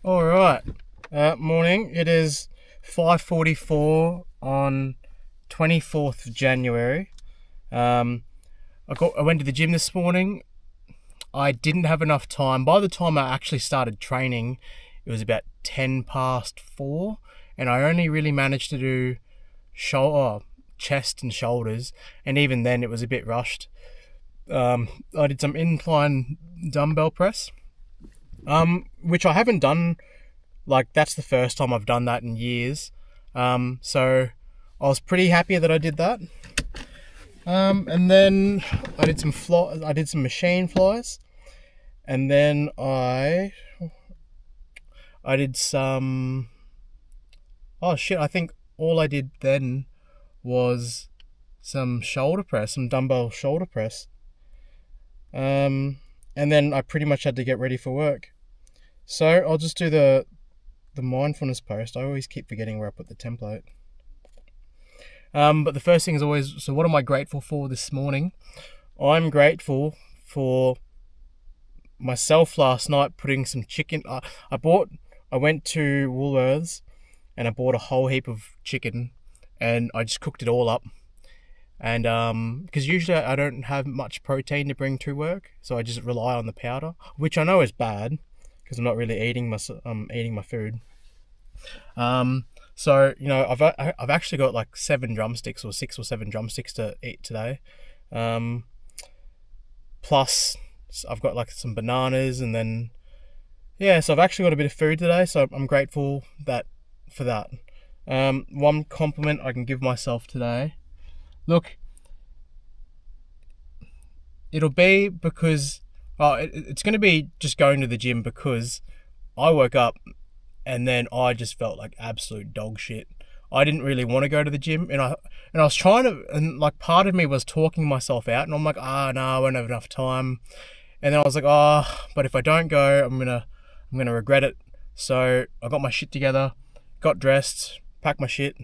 All right. Morning. It is 5:44 on 24th of January. Um, I went to the gym this morning. I didn't have enough time. By the time I actually started training, it was about 10 past 4, and I only really managed to do chest and shoulders, and even then it was a bit rushed. I did some incline dumbbell press, which I haven't done. Like, that's the first time I've done that in years. So I was pretty happy that I did that. And then I did some machine flies, and then I did some. Oh shit! I think all I did then was some dumbbell shoulder press. And then I pretty much had to get ready for work. So I'll just do the mindfulness post. I always keep forgetting where I put the template. But the first thing is always, so what am I grateful for this morning? I'm grateful for myself last night putting some chicken. I went to Woolworths and I bought a whole heap of chicken and I just cooked it all up. And because usually I don't have much protein to bring to work, so I just rely on the powder, which I know is bad because I'm not really eating my food. So I've actually got like 7 drumsticks or 6 or 7 drumsticks to eat today. Plus I've got like some bananas, and then yeah, so I've actually got a bit of food today. So I'm grateful for that. One compliment I can give myself today. Look, it'll be because it's going to be just going to the gym because I woke up and then I just felt like absolute dog shit. I didn't really want to go to the gym, and I was trying to, and like part of me was talking myself out, and I'm like, no, I won't have enough time. And then I was like, but if I don't go, I'm gonna regret it. So I got my shit together, got dressed, packed my shit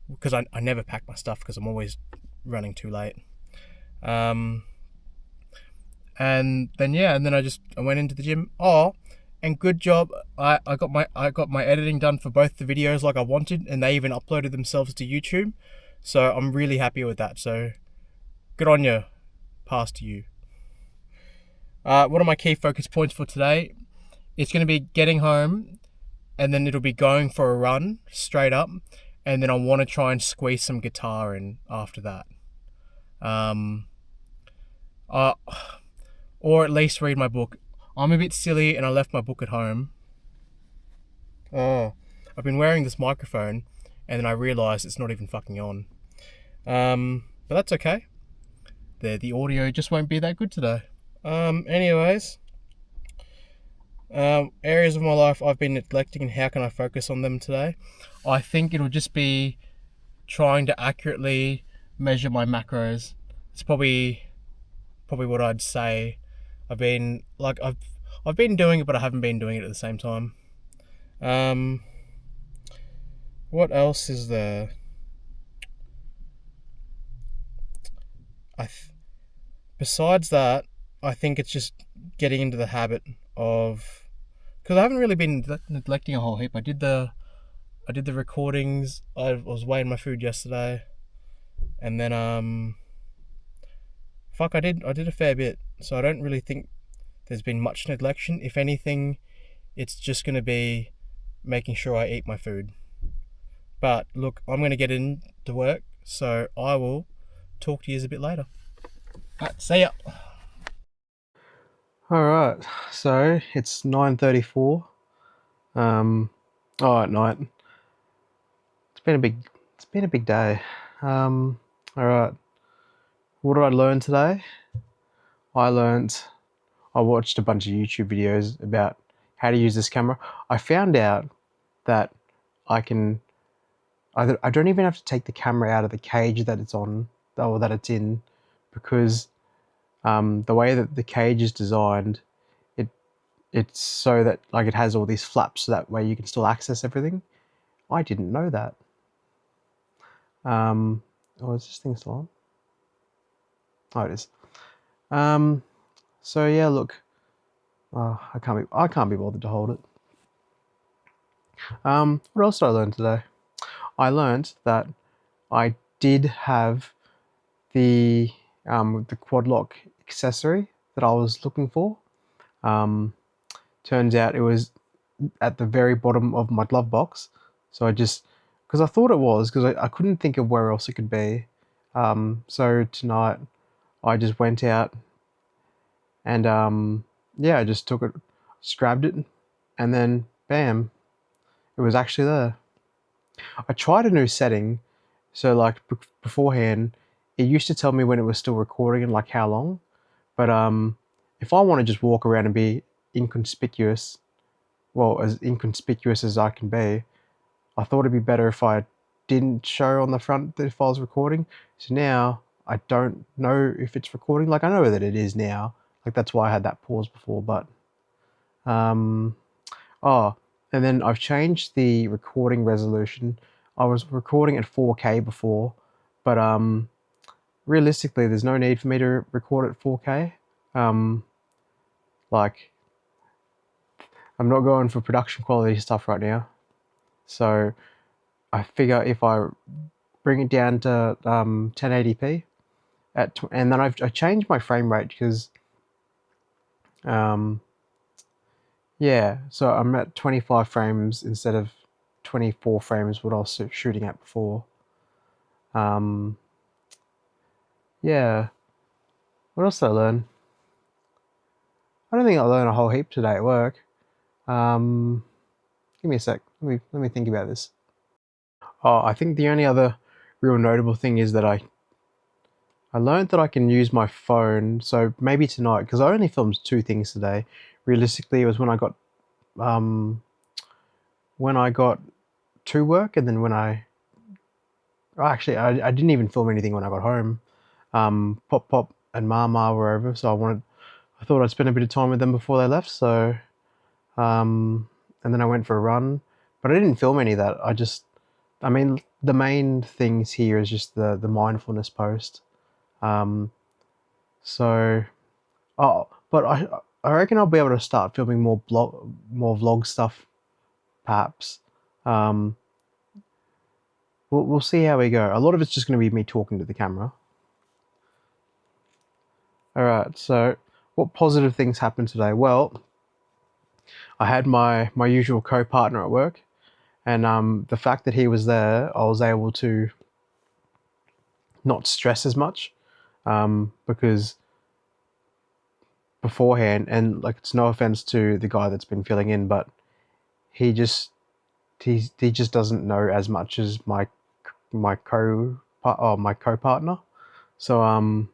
because I never pack my stuff because I'm always running too late. And then yeah, and then I went into the gym. And good job, I got my editing done for both the videos like I wanted, and they even uploaded themselves to YouTube. So I'm really happy with that. So good on you. Pass to you. What are my key focus points for today? It's going to be getting home, and then it'll be going for a run straight up, and then I want to try and squeeze some guitar in after that. Uh, or at least read my book. I'm a bit silly and I left my book at home. I've been wearing this microphone and then I realised it's not even fucking on. But that's okay. The audio just won't be that good today. Anyways, areas of my life I've been neglecting and how can I focus on them today? I think it'll just be trying to accurately measure my macros. It's probably what I'd say. I've been doing it, but I haven't been doing it at the same time. What else is there? Besides that, I think it's just getting into the habit of, because I haven't really been neglecting a whole heap. I did the recordings. I was weighing my food yesterday, and then I did a fair bit. So I don't really think there's been much neglection. If anything, it's just going to be making sure I eat my food. But look, I'm going to get into work, so I will talk to you a bit later. Alright, see ya. Alright, so it's 9:34. At night. It's been a big day. Alright. What did I learn today? I watched a bunch of YouTube videos about how to use this camera. I found out that I don't even have to take the camera out of the cage that it's on, or that it's in, because the way that the cage is designed, it's so that like it has all these flaps, so that way you can still access everything. I didn't know that. Is this thing still on? Oh, it is. So yeah, look, I can't be bothered to hold it. What else did I learn today? I learned that I did have the quad lock accessory that I was looking for. Um, Turns out it was at the very bottom of my glove box. So I just, because I thought it was, because I couldn't think of where else it could be. So tonight I just went out and yeah, I just took it, just grabbed it, and then bam, it was actually there. I tried a new setting, so like beforehand, it used to tell me when it was still recording and like how long. But if I want to just walk around and be inconspicuous, well, as inconspicuous as I can be, I thought it'd be better if I didn't show on the front that if I was recording. So now I don't know if it's recording. Like I know that it is now. Like that's why I had that pause before. But um, oh, and then I've changed the recording resolution. I was recording at 4K before, but realistically, there's no need for me to record at 4K. Um, like I'm not going for production quality stuff right now. So I figure if I bring it down to 1080p and then I changed my frame rate because um, yeah, so I'm at 25 frames instead of 24 frames what I was shooting at before. Um, yeah, what else did I learn? I don't think I learned a whole heap today at work. Um, Give me a sec. Let me think about this. Oh, I think the only other real notable thing is that I learned that I can use my phone. So maybe tonight, because I only filmed two things today. Realistically, it was um, when I got to work, and then when oh, actually I didn't even film anything when I got home. Pop Pop and Mama were over, so I thought I'd spend a bit of time with them before they left. So and then I went for a run, but I didn't film any of that. I mean, the main things here is just the mindfulness post. Um, so, oh, but I reckon I'll be able to start filming more vlog stuff, perhaps. Um, we'll see how we go. A lot of it's just going to be me talking to the camera. All right. So, what positive things happened today? Well, I had my usual co-partner at work, and the fact that he was there, I was able to not stress as much because beforehand, and like it's no offense to the guy that's been filling in, but he just he just doesn't know as much as my co-partner. So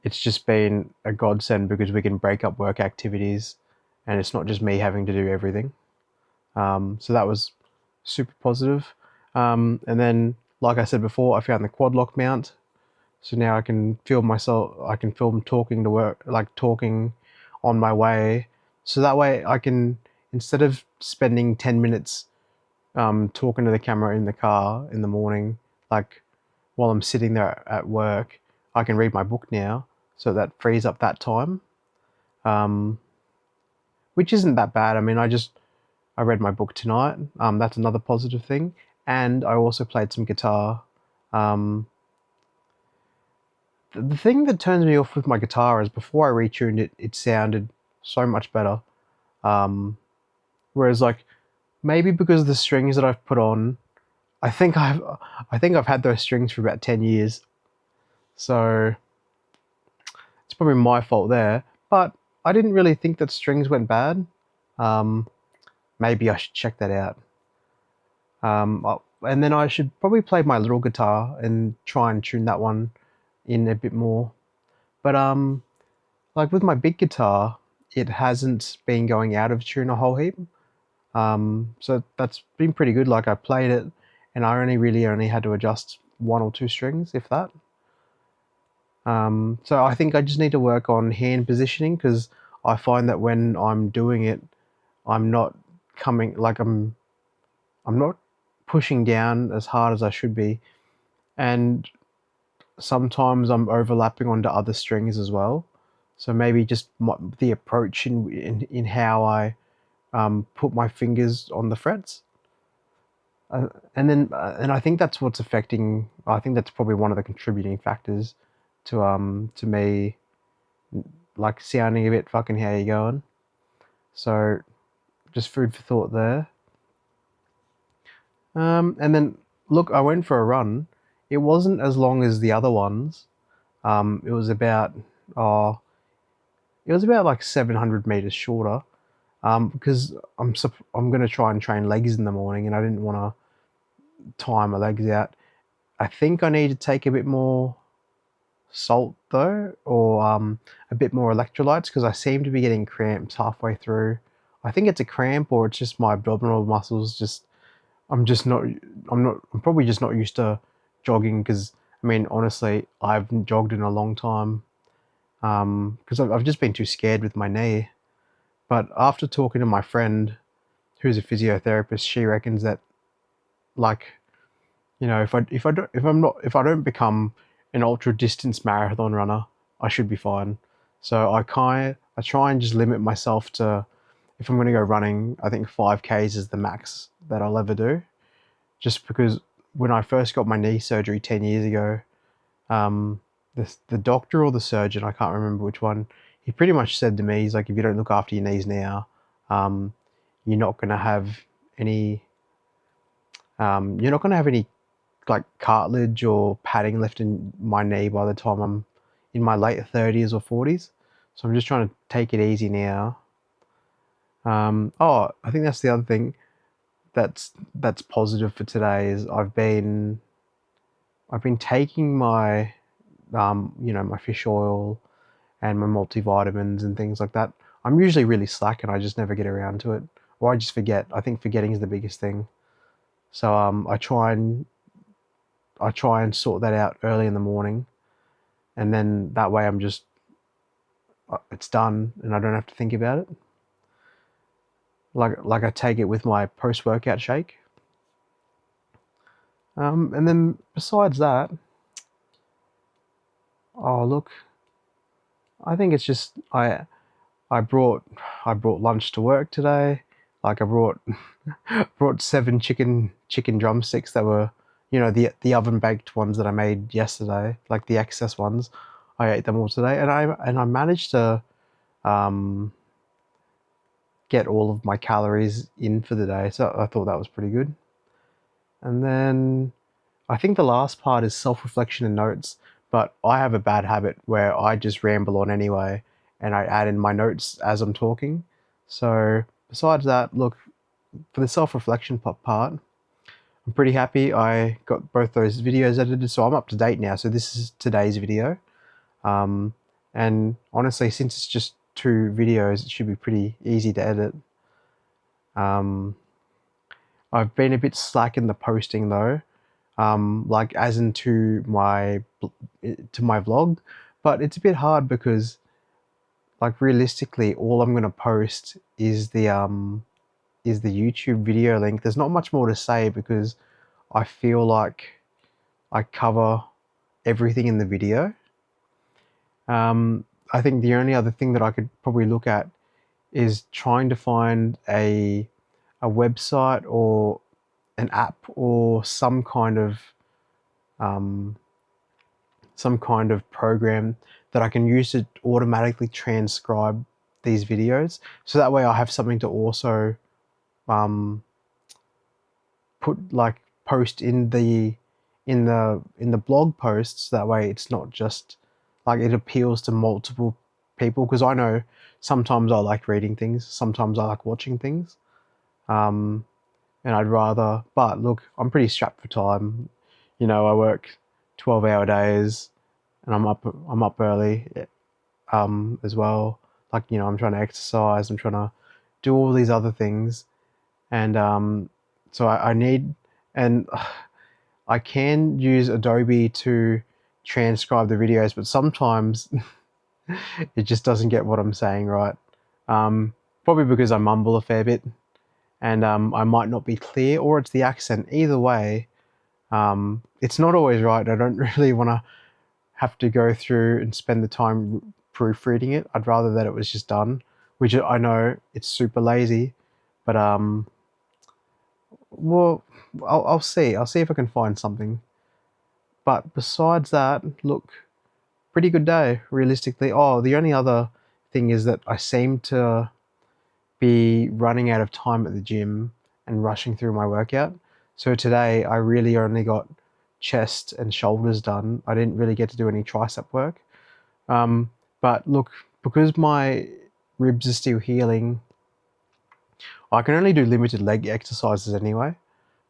it's just been a godsend because we can break up work activities, and it's not just me having to do everything. So that was super positive. And then, like I said before, I found the quad lock mount. So now I can film myself, I can film talking to work, like talking on my way. So that way I can, instead of spending 10 minutes talking to the camera in the car in the morning, like while I'm sitting there at work, I can read my book now. So that frees up that time, um, which isn't that bad. I mean, I read my book tonight. That's another positive thing. And I also played some guitar. Um, the thing that turns me off with my guitar is before I retuned it, it sounded so much better. Um, Whereas like maybe because of the strings that I've put on, I think I've I think I've had those strings for about 10 years. So it's probably my fault there. But I didn't really think that strings went bad. Um, Maybe I should check that out. And then I should probably play my little guitar and try and tune that one in a bit more. But like with my big guitar, it hasn't been going out of tune a whole heap. So that's been pretty good. Like I played it, and I only had to adjust one or two strings, if that. So I think I just need to work on hand positioning because I find that when I'm doing it, I'm not coming like I'm not pushing down as hard as I should be, and sometimes I'm overlapping onto other strings as well. So maybe just the approach in how I put my fingers on the frets. And I think that's what's affecting. I think that's probably one of the contributing factors to me like sounding a bit fucking how you going. So just food for thought there. And then look, I went for a run. It wasn't as long as the other ones. It was about oh, it was about like 700 meters shorter. Because I'm gonna try and train legs in the morning, and I didn't want to tire my legs out. I think I need to take a bit more salt though, or a bit more electrolytes because I seem to be getting cramps halfway through. I think it's a cramp or it's just my abdominal muscles. Just I'm just not. I'm not. I'm probably just not used to jogging because I mean honestly I haven't jogged in a long time. Because I've just been too scared with my knee. But after talking to my friend, who's a physiotherapist, she reckons that like if I don't become an ultra distance marathon runner, I should be fine. So I try and just limit myself to if I'm going to go running, I think 5Ks is the max that I'll ever do. Just because when I first got my knee surgery 10 years ago, the doctor or the surgeon, I can't remember which one, he pretty much said to me, he's like, if you don't look after your knees now, um, you're not going to have any, you're not going to have any like cartilage or padding left in my knee by the time I'm in my late 30s or 40s. So I'm just trying to take it easy now. Oh, I think that's the other thing that's positive for today is I've been taking my my fish oil and my multivitamins and things like that. I'm usually really slack and I just never get around to it, or I just forget. I think forgetting is the biggest thing. So I try and sort that out early in the morning, and then that way I'm just it's done and I don't have to think about it. Like I take it with my post workout shake. And then besides that, oh look, I think it's just I brought I brought lunch to work today. Like I brought brought seven chicken drumsticks that were the oven baked ones that I made yesterday, like the excess ones. I ate them all today, and I managed to um, get all of my calories in for the day. So I thought that was pretty good. And then I think the last part is self-reflection and notes, but I have a bad habit where I just ramble on anyway and I add in my notes as I'm talking. So besides that, look, for the self-reflection part, I'm pretty happy I got both those videos edited, so I'm up to date now. So this is today's video. Um, and honestly, since it's just two videos, it should be pretty easy to edit. Um, I've been a bit slack in the posting though, like as into my vlog, but it's a bit hard because like realistically, all I'm gonna post is the YouTube video link. There's not much more to say because I feel like I cover everything in the video. I think the only other thing that I could probably look at is trying to find a website or an app or um, some kind of program that I can use to automatically transcribe these videos. So that way I have something to also um, put like post in the blog posts. That way it's not just like it appeals to multiple people because I know sometimes I like reading things, sometimes I like watching things. And I'd rather, but look, I'm pretty strapped for time. I work 12-hour days and I'm up early as well. Like, I'm trying to exercise, I'm trying to do all these other things. And so I need, and I can use Adobe to transcribe the videos, but sometimes it just doesn't get what I'm saying right. Probably because I mumble a fair bit and I might not be clear, or it's the accent. Either way, it's not always right. I don't really want to have to go through and spend the time proofreading it. I'd rather that it was just done, which I know it's super lazy, But well, I'll see. I'll see if I can find something. But besides that, look, pretty good day, realistically. Oh, the only other thing is that I seem to be running out of time at the gym and rushing through my workout. So today I really only got chest and shoulders done. I didn't really get to do any tricep work. Um, but look, because my ribs are still healing, I can only do limited leg exercises anyway.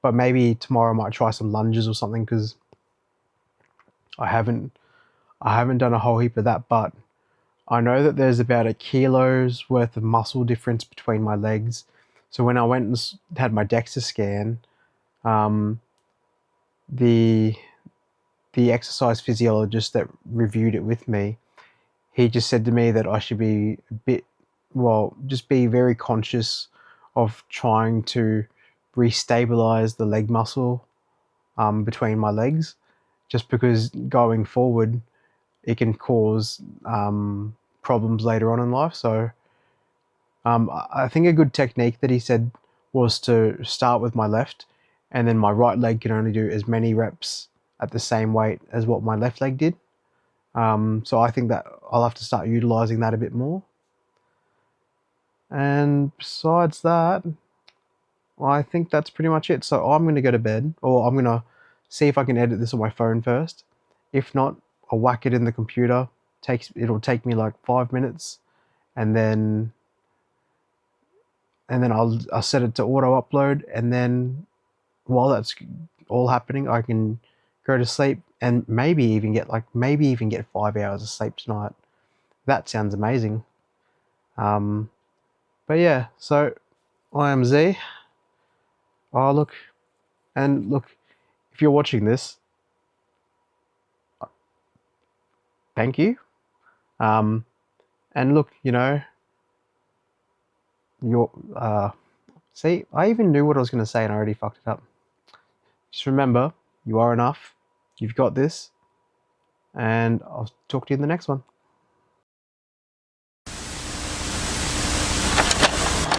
But maybe tomorrow I might try some lunges or something because I haven't I haven't done a whole heap of that. But I know that there's about a kilo's worth of muscle difference between my legs. So when I went and had my DEXA scan, um, the the exercise physiologist that reviewed it with me, he just said to me that I should be a bit, well, just be very conscious of trying to restabilize the leg muscle between my legs, just because going forward it can cause problems later on in life. So I think a good technique that he said was to start with my left, and then my right leg can only do as many reps at the same weight as what my left leg did. So I think that I'll have to start utilizing that a bit more. And besides that, well, I think that's pretty much it. So I'm going to go to bed, or I'm going to see if I can edit this on my phone first. If not, I'll whack it in the computer. It'll take me like 5 minutes, and then I'll set it to auto upload, and then while that's all happening, I can go to sleep and maybe even get 5 hours of sleep tonight. That sounds amazing. Um, but yeah, so I am Z. Oh look, and look, if you're watching this, thank you. Um, and look, you're see, I even knew what I was going to say and I already fucked it up. Just remember, you are enough. You've got this, and I'll talk to you in the next one.